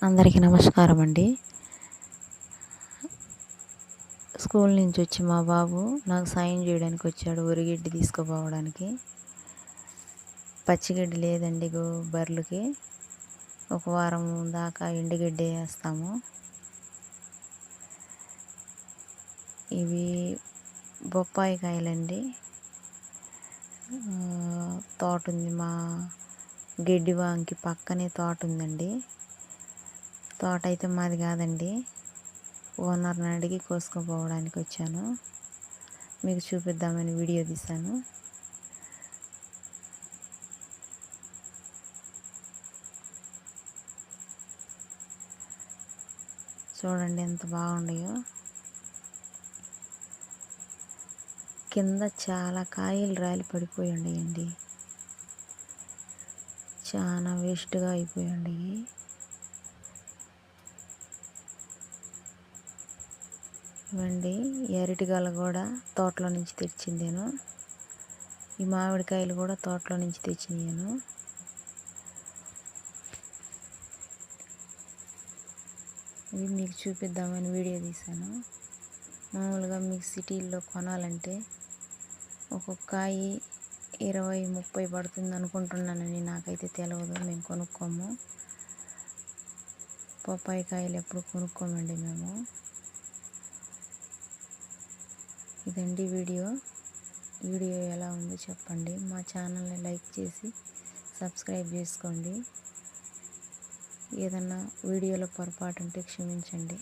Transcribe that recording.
అందరికీ నమస్కారం అండి. స్కూల్ నుంచి వచ్చి మా బాబు నాకు సాయం చేయడానికి వచ్చాడు, ఉరిగడ్డి తీసుకుపోవడానికి. పచ్చిగడ్డి లేదండి బర్రెలకి. ఒక వారం దాకా ఎండుగడ్డి వేస్తాము. ఇవి బొప్పాయి కాయలండి. తోట ఉంది, మా గడ్డి వాంకి పక్కనే తోట ఉందండి. తోట అయితే మాది కాదండి, ఓనర్ని అడిగి కోసుకుపోవడానికి వచ్చాను. మీకు చూపిద్దామని వీడియో తీశాను. చూడండి ఎంత బాగున్నాయో. కింద చాలా కాయలు రాలి పడిపోయి ఉన్నాయండి, చాలా వేస్ట్గా అయిపోయి ఉన్నాయి. ఇవ్వండి, ఈ అరటికాయలు కూడా తోటలో నుంచి తెచ్చిందేను. ఈ మామిడికాయలు కూడా తోటలో నుంచి తెచ్చినాను. ఇవి మీకు చూపిద్దామని వీడియో తీశాను. మామూలుగా మీకు సిటీల్లో కొనాలంటే ఒక్కొక్క కాయ 20-30 పడుతుంది అనుకుంటున్నానని, నాకైతే తెలియదు, మేము కొనుక్కోము. పప్పాయి కాయలు ఎప్పుడు కొనుక్కోమండి మేము. ఇదండి వీడియో ఎలా ఉందో చెప్పండి. మా ఛానల్ని లైక్ చేసి సబ్స్క్రైబ్ చేసుకోండి. ఏదన్నా వీడియోలో పొరపాటు ఉంటే క్షమించండి.